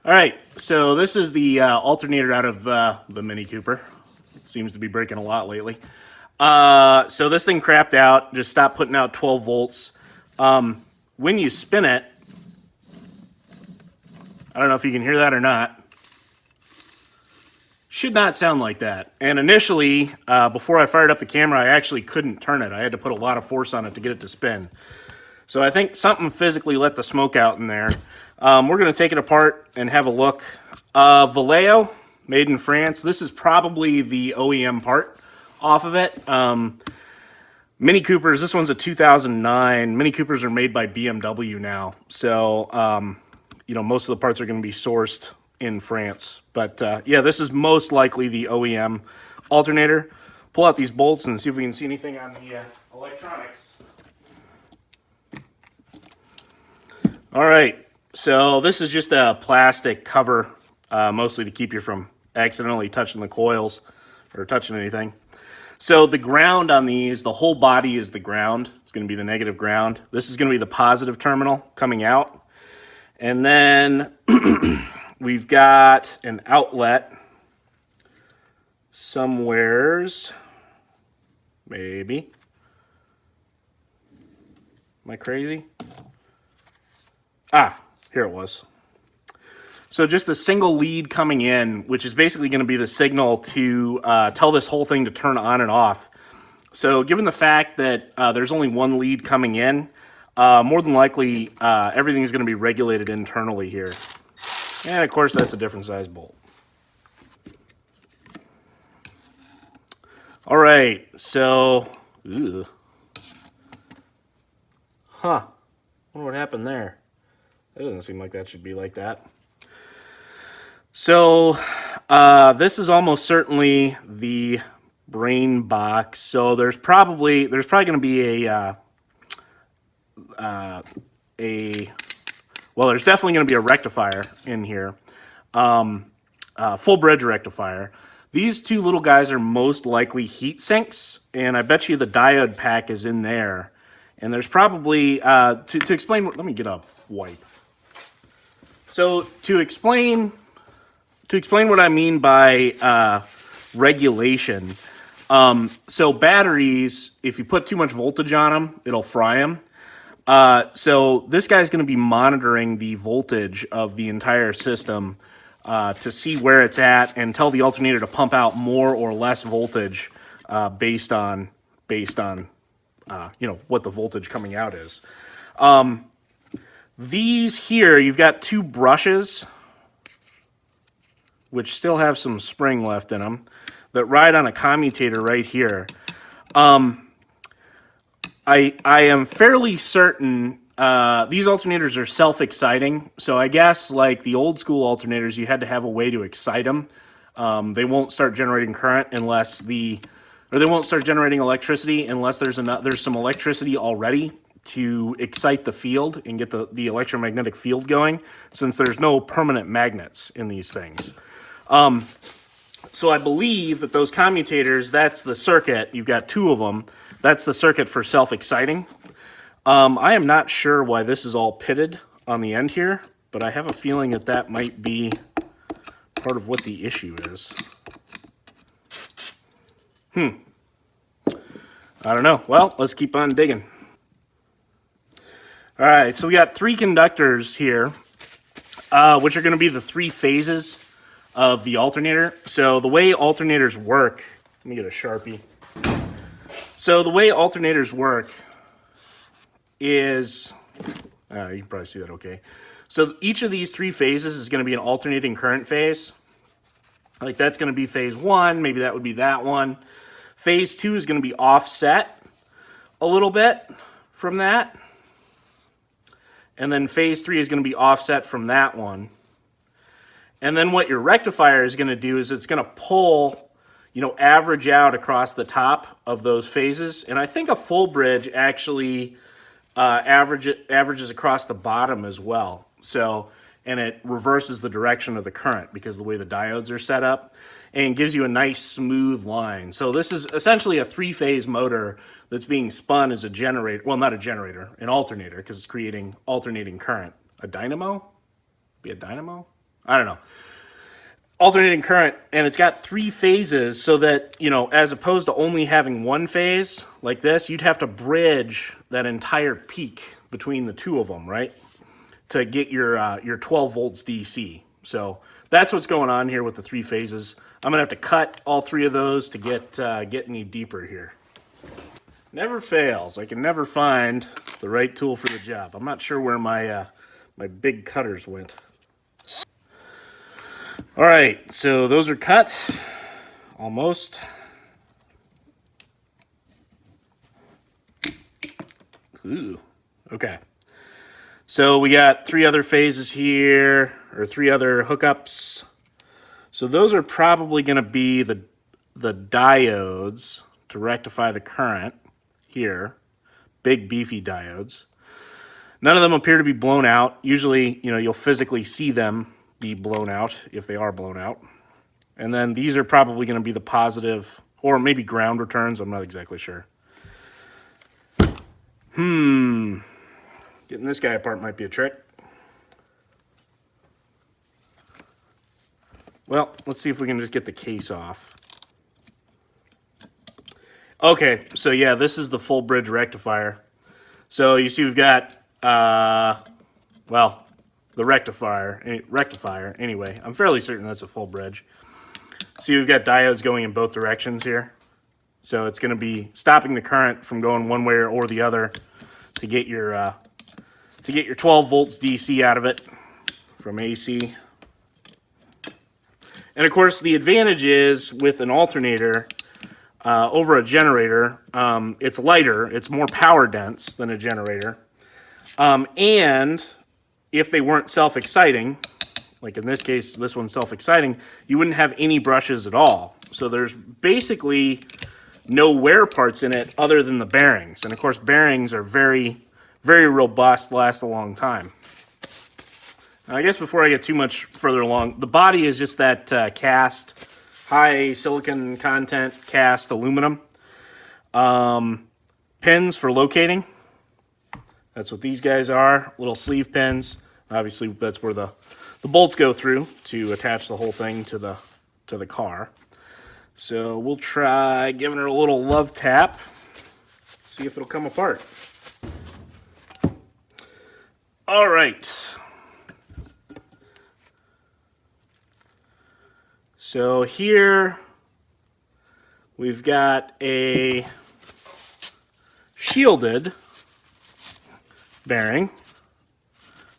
All right, so this is the alternator out of the Mini Cooper. Seems to be breaking a lot lately. So this thing crapped out, just stopped putting out 12 volts. When you spin it, I don't know if you can hear that or not, should not sound like that. And initially, before I fired up the camera, I actually couldn't turn it. I had to put a lot of force on it to get it to spin. So I think something physically let the smoke out in there. We're going to take it apart and have a look. Vallejo, made in France. This is probably the OEM part off of it. Mini Coopers, this one's a 2009. Mini Coopers are made by BMW now. So, most of the parts are going to be sourced in France. But, yeah, this is most likely the OEM alternator. Pull out these bolts and see if we can see anything on the electronics. All right, so this is just a plastic cover, mostly to keep you from accidentally touching the coils or touching anything. So the ground on these, the whole body is the ground. It's going to be the negative ground. This is going to be the positive terminal coming out. And then we've got an outlet somewheres, maybe. Am I crazy? Ah, here it was. So just a single lead coming in, which is basically going to be the signal to tell this whole thing to turn on and off. So given the fact that there's only one lead coming in, more than likely everything is going to be regulated internally here. And of course that's a different size bolt. All right, so, ugh. Huh, wonder what happened there. It doesn't seem like that should be like that. So this is almost certainly the brain box. So there's probably going to be there's definitely going to be a rectifier in here, full bridge rectifier. These two little guys are most likely heat sinks, and I bet you the diode pack is in there. And there's probably to explain. Let me get a wipe. So to explain what I mean by regulation, so batteries, if you put too much voltage on them, it'll fry them. So this guy's going to be monitoring the voltage of the entire system to see where it's at and tell the alternator to pump out more or less voltage based on what the voltage coming out is. These here, you've got two brushes, which still have some spring left in them, that ride on a commutator right here. I am fairly certain these alternators are self-exciting, so I guess like the old school alternators, you had to have a way to excite them. They won't start generating current unless they won't start generating electricity unless there's some electricity already to excite the field and get the electromagnetic field going, since there's no permanent magnets in these things. So I believe that those commutators, that's the circuit. You've got two of them. That's the circuit for self-exciting. I am not sure why this is all pitted on the end here, but I have a feeling that might be part of what the issue is. I don't know. Well, let's keep on digging. All right, so we got three conductors here, which are going to be the three phases of the alternator. So the way alternators work, let me get a Sharpie. So the way alternators work is, you can probably see that okay. So each of these three phases is going to be an alternating current phase. Like that's going to be phase one, maybe that would be that one. Phase two is going to be offset a little bit from that. And then phase three is going to be offset from that one. And then what your rectifier is going to do is it's going to pull, average out across the top of those phases. And I think a full bridge actually averages across the bottom as well. So, and it reverses the direction of the current because of the way the diodes are set up, and gives you a nice smooth line. So this is essentially a three-phase motor that's being spun as a generator. Well, not a generator, an alternator, because it's creating alternating current. A dynamo? Be a dynamo? I don't know. Alternating current, and it's got 3 phases, so that, you know, as opposed to only having 1 phase like this, you'd have to bridge that entire peak between the 2 of them, right, to get your 12 volts DC. So that's what's going on here with the 3 phases. I'm gonna have to cut all 3 of those to get any deeper here. Never fails. I can never find the right tool for the job. I'm not sure where my my big cutters went. All right, so those are cut, almost. Ooh, okay. So we got 3 other phases here, or 3 other hookups. So those are probably going to be the diodes to rectify the current here. Big, beefy diodes. None of them appear to be blown out. Usually, you know, you'll physically see them be blown out if they are blown out. And then these are probably going to be the positive, or maybe ground returns. I'm not exactly sure. Getting this guy apart might be a trick. Well, let's see if we can just get the case off. Okay, so yeah, this is the full bridge rectifier. So you see we've got, well, the rectifier anyway. I'm fairly certain that's a full bridge. See, we've got diodes going in both directions here. So it's going to be stopping the current from going one way or the other to get your 12 volts DC out of it from AC. And of course, the advantage is with an alternator over a generator, it's lighter, it's more power dense than a generator. And if they weren't self-exciting, like in this case, this one's self-exciting, you wouldn't have any brushes at all. So there's basically no wear parts in it other than the bearings. And of course, bearings are very, very robust, last a long time. Now, I guess before I get too much further along, the body is just that cast, high silicon content cast aluminum. Pins for locating. That's what these guys are, little sleeve pins. Obviously, that's where the bolts go through to attach the whole thing to the car. So we'll try giving her a little love tap, see if it'll come apart. All right. So here we've got a shielded bearing.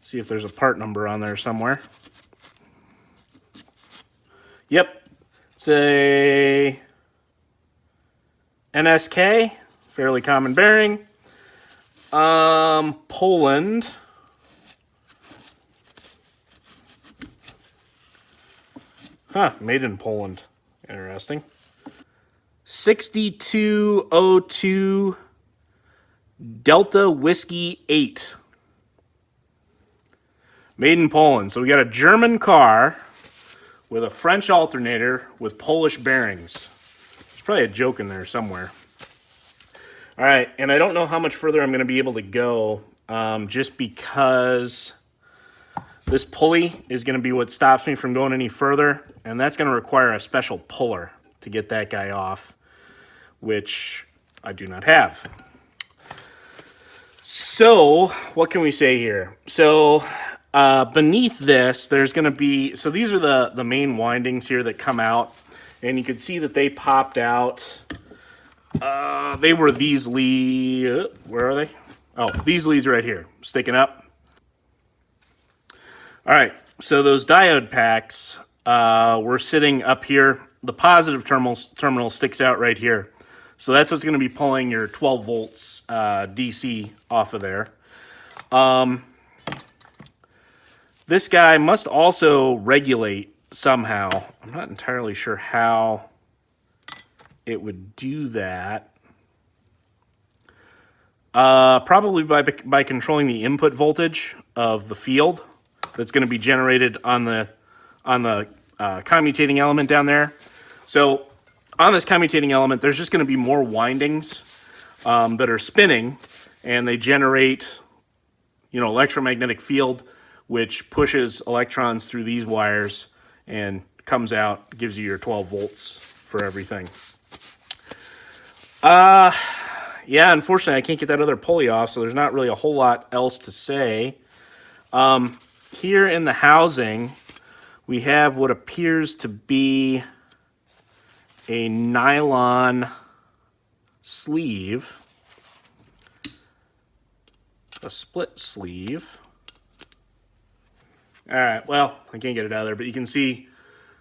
See if there's a part number on there somewhere. Yep, it's a NSK, fairly common bearing. Poland. Huh, made in Poland. Interesting. 6202 Delta Whiskey 8. Made in Poland. So we got a German car with a French alternator with Polish bearings. There's probably a joke in there somewhere. All right, and I don't know how much further I'm going to be able to go just because this pulley is going to be what stops me from going any further, and that's going to require a special puller to get that guy off, which I do not have. So what can we say here? So beneath this, there's going to be, so these are the main windings here that come out, and you can see that they popped out. They were these leads, where are they? Oh, these leads right here, sticking up. All right, so those diode packs were sitting up here. The positive terminal sticks out right here. So that's what's going to be pulling your 12 volts DC off of there. This guy must also regulate somehow. I'm not entirely sure how it would do that. Probably by controlling the input voltage of the field that's going to be generated on the commutating element down there. So on this commutating element, there's just going to be more windings that are spinning, and they generate, you know, electromagnetic field, which pushes electrons through these wires and comes out, gives you your 12 volts for everything. Yeah, unfortunately, I can't get that other pulley off, so there's not really a whole lot else to say. Here in the housing, we have what appears to be a nylon sleeve, a split sleeve. All right, well, I can't get it out of there, but you can see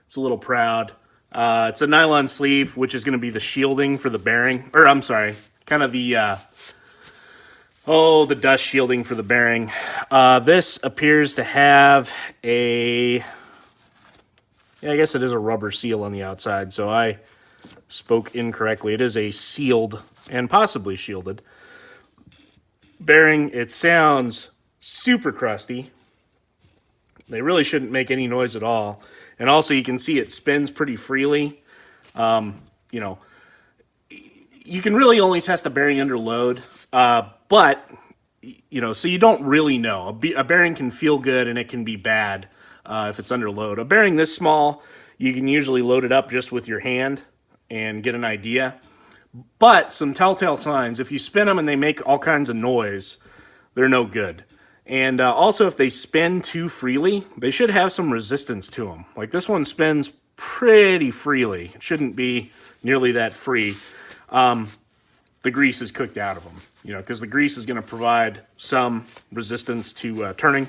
it's a little proud. It's a nylon sleeve, which is going to be the shielding for the bearing, or I'm sorry, kind of the, the dust shielding for the bearing. This appears to have I guess it is a rubber seal on the outside, so I spoke incorrectly. It is a sealed and possibly shielded bearing. It sounds super crusty. They really shouldn't make any noise at all. And also you can see it spins pretty freely. You know, you can really only test a bearing under load, but, you know, so you don't really know. A bearing can feel good and it can be bad if it's under load. A bearing this small, you can usually load it up just with your hand and get an idea. But some telltale signs, if you spin them and they make all kinds of noise, they're no good. And also, if they spin too freely, they should have some resistance to them. Like this one spins pretty freely. It shouldn't be nearly that free. The grease is cooked out of them, you know, because the grease is going to provide some resistance to turning.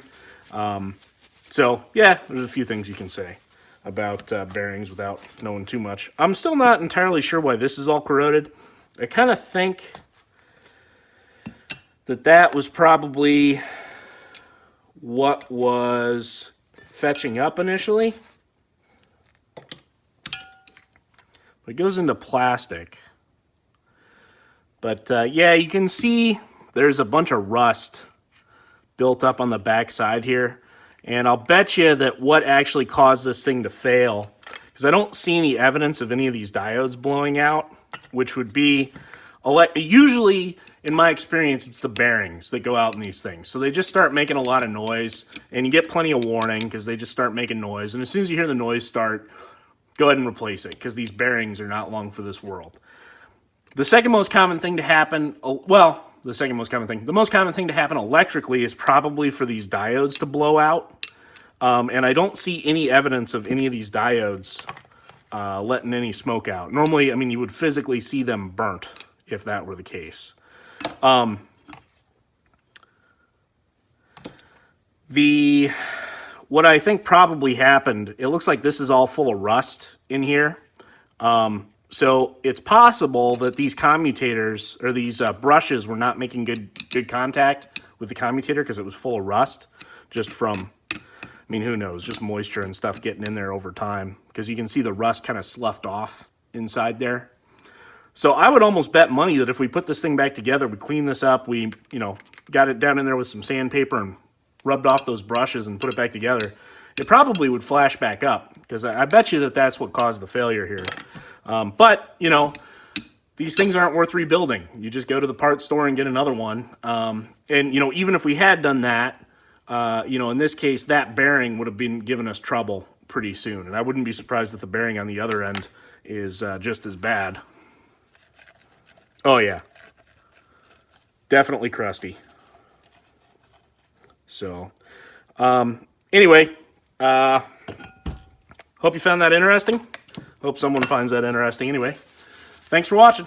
So, yeah, there's a few things you can say about bearings without knowing too much. I'm still not entirely sure why this is all corroded. I kind of think that was probably what was fetching up initially. It goes into plastic. But yeah, you can see there's a bunch of rust built up on the back side here. And I'll bet you that what actually caused this thing to fail, because I don't see any evidence of any of these diodes blowing out, which would be, usually in my experience, it's the bearings that go out in these things. So they just start making a lot of noise, and you get plenty of warning because they just start making noise. And as soon as you hear the noise start, go ahead and replace it, because these bearings are not long for this world. The second most common thing to happen, the most common thing to happen electrically is probably for these diodes to blow out. And I don't see any evidence of any of these diodes letting any smoke out. Normally, I mean, you would physically see them burnt if that were the case. What I think probably happened, it looks like this is all full of rust in here. So it's possible that these commutators or these brushes were not making good contact with the commutator because it was full of rust, just from, I mean, who knows, just moisture and stuff getting in there over time, because you can see the rust kind of sloughed off inside there. So I would almost bet money that if we put this thing back together, we clean this up, we, you know, got it down in there with some sandpaper and rubbed off those brushes and put it back together, it probably would flash back up, because I bet you that that's what caused the failure here. But, you know, these things aren't worth rebuilding. You just go to the parts store and get another one. And, you know, even if we had done that, you know, in this case, that bearing would have been giving us trouble pretty soon. And I wouldn't be surprised if the bearing on the other end is just as bad. Oh, yeah. Definitely crusty. So, anyway, hope you found that interesting. Hope someone finds that interesting anyway. Thanks for watching.